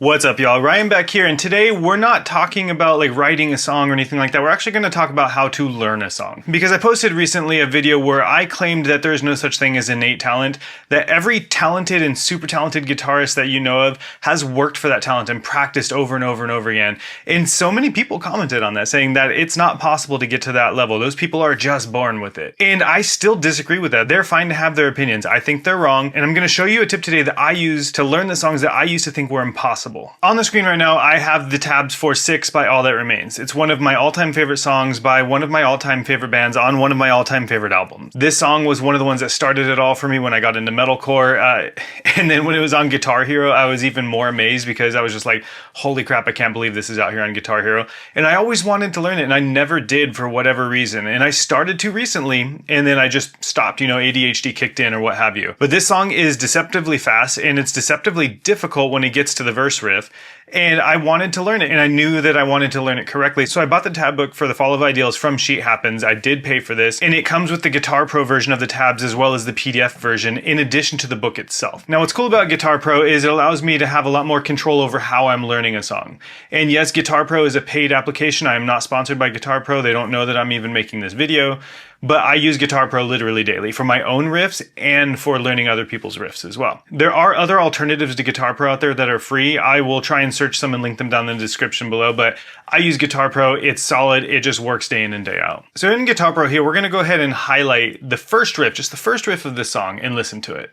What's up, y'all? Ryan back here, and today we're not talking about like writing a song or anything like that. We're actually going to talk about how to learn a song. Because I posted recently a video where I claimed that there is no such thing as innate talent, that every talented and super talented guitarist that you know of has worked for that talent and practiced over and over and over again. And so many people commented on that, saying that it's not possible to get to that level. Those people are just born with it. And I still disagree with that. They're fine to have their opinions. I think they're wrong. And I'm going to show you a tip today that I use to learn the songs that I used to think were impossible. On the screen right now, I have the tabs for 6 by All That Remains. It's one of my all-time favorite songs by one of my all-time favorite bands on one of my all-time favorite albums. This song was one of the ones that started it all for me when I got into metalcore. And then when it was on Guitar Hero, I was even more amazed because I was just like, holy crap, I can't believe this is out here on Guitar Hero. And I always wanted to learn it, and I never did for whatever reason. And I started to recently, and then I just stopped, ADHD kicked in or what have you. But this song is deceptively fast, and it's deceptively difficult when it gets to the verse riff. And I wanted to learn it, and I knew that I wanted to learn it correctly. So I bought the tab book for the Fall of Ideals from Sheet Happens. I did pay for this, and it comes with the Guitar Pro version of the tabs as well as the PDF version in addition to the book itself. Now, what's cool about Guitar Pro is it allows me to have a lot more control over how I'm learning a song. And yes, Guitar Pro is a paid application. I am not sponsored by Guitar Pro. They don't know that I'm even making this video. But I use Guitar Pro literally daily for my own riffs and for learning other people's riffs as well. There are other alternatives to Guitar Pro out there that are free. I will try and search some and link them down in the description below, but I use Guitar Pro. It's solid. It just works day in and day out. So in Guitar Pro here, we're going to go ahead and highlight the first riff, just the first riff of this song, and listen to it.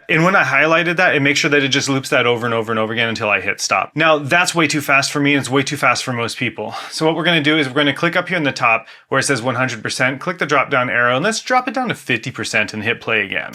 And when I highlighted that, it makes sure that it just loops that over and over and over again until I hit stop. Now, that's way too fast for me, and it's way too fast for most people. So what we're going to do is we're going to click up here in the top where it says 100%, click the drop down arrow, and let's drop it down to 50% and hit play again.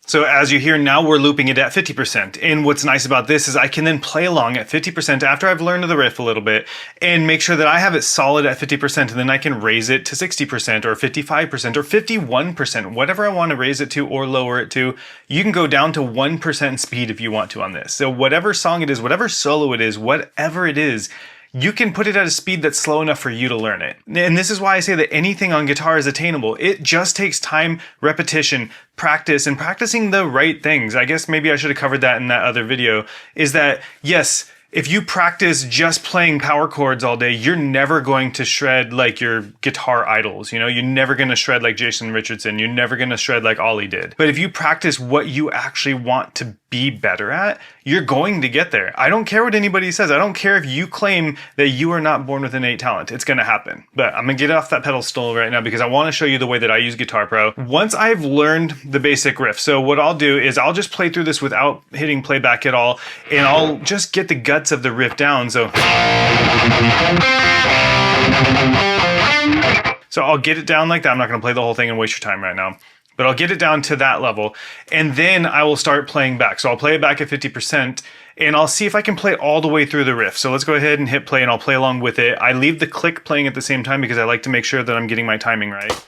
So as you hear now, we're looping it at 50%. And what's nice about this is I can then play along at 50% after I've learned the riff a little bit and make sure that I have it solid at 50%, and then I can raise it to 60% or 55% or 51%, whatever I want to raise it to or lower it to. You can go down to 1% speed if you want to on this. So whatever song it is, whatever solo it is, whatever it is, you can put it at a speed that's slow enough for you to learn it. And this is why I say that anything on guitar is attainable. It just takes time, repetition, practice, and practicing the right things. I guess maybe I should have covered that in that other video, is that, yes, if you practice just playing power chords all day, you're never going to shred like your guitar idols. You're never going to shred like Jason Richardson. You're never going to shred like Ollie did. But if you practice what you actually want to be better at, you're going to get there. I don't care what anybody says. I don't care if you claim that you are not born with innate talent. It's going to happen. But I'm going to get off that pedestal right now because I want to show you the way that I use Guitar Pro. Once I've learned the basic riff, so what I'll do is I'll just play through this without hitting playback at all, and I'll just get the guts of the riff down. So I'll get it down like that. I'm not going to play the whole thing and waste your time right now. But I'll get it down to that level, and then I will start playing back. So I'll play it back at 50%, and I'll see if I can play all the way through the riff. So let's go ahead and hit play, and I'll play along with it. I leave the click playing at the same time because I like to make sure that I'm getting my timing right.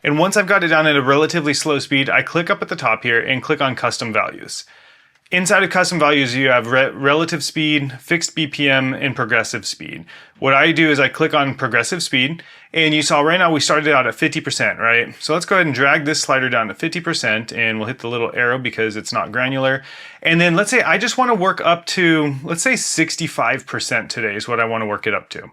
And once I've got it down at a relatively slow speed, I click up at the top here and click on Custom Values. Inside of Custom Values, you have relative speed, fixed BPM, and progressive speed. What I do is I click on progressive speed, and you saw right now we started out at 50%, right? So let's go ahead and drag this slider down to 50%, and we'll hit the little arrow because it's not granular. And then let's say I just want to work up to, let's say 65% today is what I want to work it up to,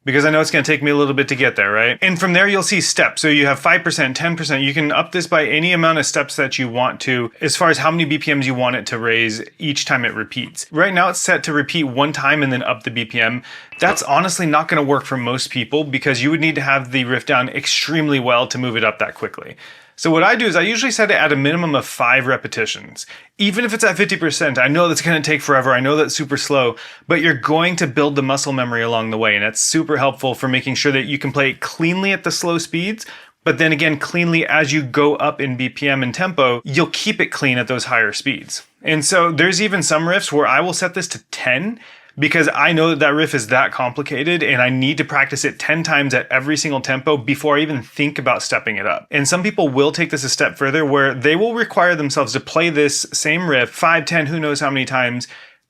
because I know it's going to take me a little bit to get there, right? And from there, you'll see steps. So you have 5%, 10%. You can up this by any amount of steps that you want to, as far as how many BPMs you want it to raise each time it repeats. Right now, it's set to repeat one time and then up the BPM. That's honestly not going to work for most people because you would need to have the riff down extremely well to move it up that quickly. So what I do is I usually set it at a minimum of 5 repetitions. Even if it's at 50%, I know that's going to take forever. I know that's super slow, but you're going to build the muscle memory along the way. And that's super helpful for making sure that you can play it cleanly at the slow speeds, but then again, cleanly as you go up in BPM and tempo, you'll keep it clean at those higher speeds. And so there's even some riffs where I will set this to 10 because I know that that riff is that complicated and I need to practice it 10 times at every single tempo before I even think about stepping it up. And some people will take this a step further where they will require themselves to play this same riff 5, 10, who knows how many times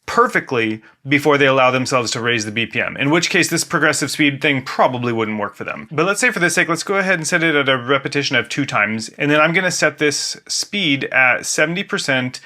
perfectly before they allow themselves to raise the BPM, in which case this progressive speed thing probably wouldn't work for them. But let's say for this sake, let's go ahead and set it at a repetition of 2 times, and then I'm going to set this speed at 70%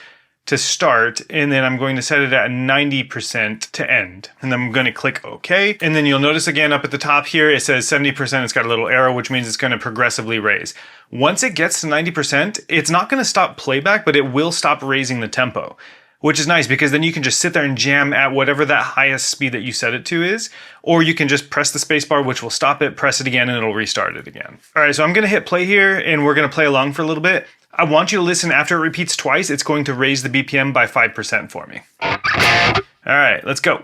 to start, and then I'm going to set it at 90% to end. And then I'm going to click OK. And then you'll notice again up at the top here, it says 70%, it's got a little arrow, which means it's going to progressively raise. Once it gets to 90%, it's not going to stop playback, but it will stop raising the tempo, which is nice because then you can just sit there and jam at whatever that highest speed that you set it to is, or you can just press the space bar, which will stop it, press it again, and it'll restart it again. All right, so I'm going to hit play here, and we're going to play along for a little bit. I want you to listen after it repeats twice. It's going to raise the BPM by 5% for me. All right, let's go.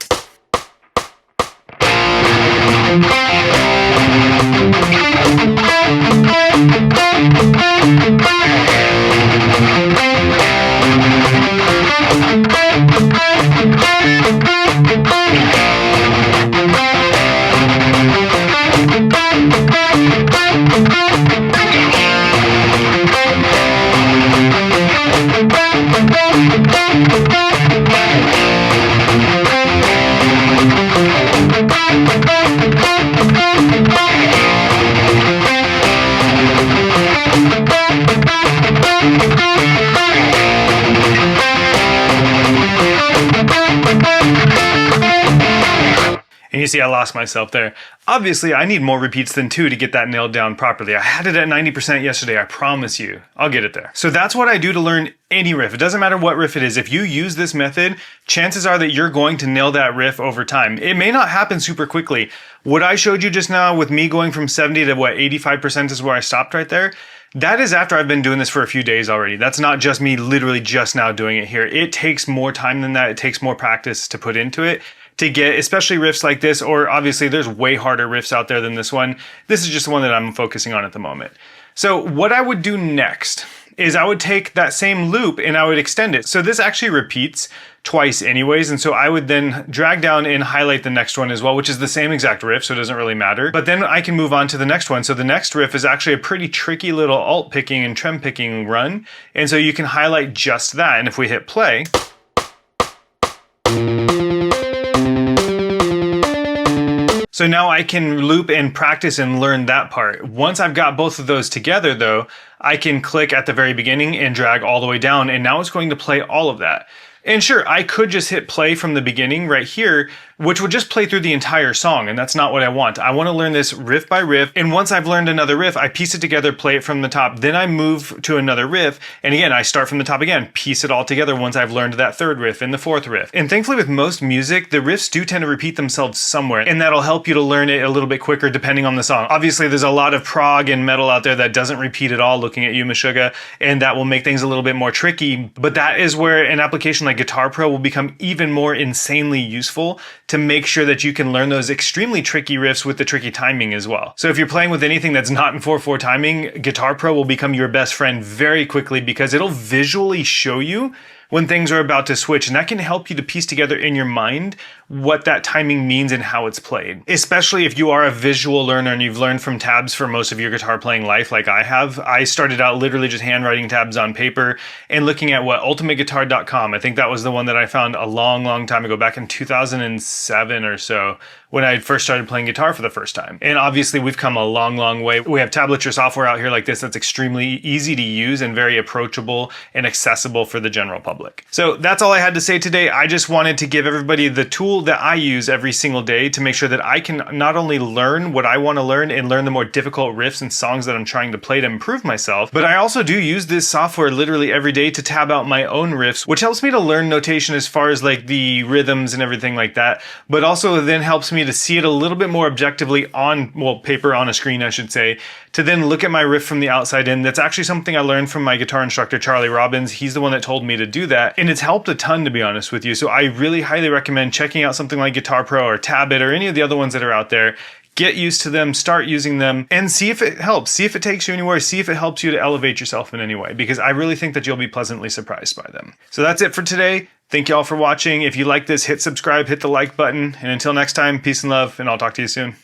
And you see I lost myself there. Obviously, I need more repeats than 2 to get that nailed down properly. I had it at 90% yesterday, I promise you. I'll get it there. So that's what I do to learn any riff. It doesn't matter what riff it is. If you use this method, chances are that you're going to nail that riff over time. It may not happen super quickly. What I showed you just now with me going from 70 to 85% is where I stopped right there. That is after I've been doing this for a few days already. That's not just me literally just now doing it here. It takes more time than that. It takes more practice to put into it to get, especially riffs like this, or obviously there's way harder riffs out there than this one. This is just the one that I'm focusing on at the moment. So what I would do next is I would take that same loop and I would extend it. So this actually repeats twice anyways, and so I would then drag down and highlight the next one as well, which is the same exact riff, so it doesn't really matter. But then I can move on to the next one. So the next riff is actually a pretty tricky little alt picking and trem picking run, and so you can highlight just that, and if we hit play, so now I can loop and practice and learn that part. Once I've got both of those together though, I can click at the very beginning and drag all the way down, and now it's going to play all of that. And sure, I could just hit play from the beginning right here, which would just play through the entire song, and that's not what I want. I want to learn this riff by riff, and once I've learned another riff, I piece it together, play it from the top, then I move to another riff, and again, I start from the top again, piece it all together once I've learned that third riff and the fourth riff. And thankfully with most music, the riffs do tend to repeat themselves somewhere, and that'll help you to learn it a little bit quicker depending on the song. Obviously, there's a lot of prog and metal out there that doesn't repeat at all, looking at you, Meshuggah, and that will make things a little bit more tricky, but that is where an application like Guitar Pro will become even more insanely useful to make sure that you can learn those extremely tricky riffs with the tricky timing as well. So if you're playing with anything that's not in 4/4 timing, Guitar Pro will become your best friend very quickly because it'll visually show you when things are about to switch, and that can help you to piece together in your mind what that timing means and how it's played. Especially if you are a visual learner and you've learned from tabs for most of your guitar playing life like I have. I started out literally just handwriting tabs on paper and looking at what ultimateguitar.com. I think that was the one that I found a long time ago, back in 2007 or so, when I first started playing guitar for the first time. And obviously we've come a long way. We have tablature software out here like this that's extremely easy to use and very approachable and accessible for the general public. So that's all I had to say today. I just wanted to give everybody the tool that I use every single day to make sure that I can not only learn what I want to learn and learn the more difficult riffs and songs that I'm trying to play to improve myself, but I also do use this software literally every day to tab out my own riffs, which helps me to learn notation as far as like the rhythms and everything like that, but also then helps me to see it a little bit more objectively on, well, paper, on a screen, I should say, to then look at my riff from the outside in. That's actually something I learned from my guitar instructor, Charlie Robbins. He's the one that told me to do that, and it's helped a ton, to be honest with you. So I really highly recommend checking out something like Guitar Pro or Tabit or any of the other ones that are out there. get used to them, start using them, and see if it helps. See if it takes you anywhere. See if it helps you to elevate yourself in any way, because I really think that you'll be pleasantly surprised by them. So that's it for today. Thank you all for watching. If you like this, hit subscribe, hit the like button, and until next time, peace and love, and I'll talk to you soon.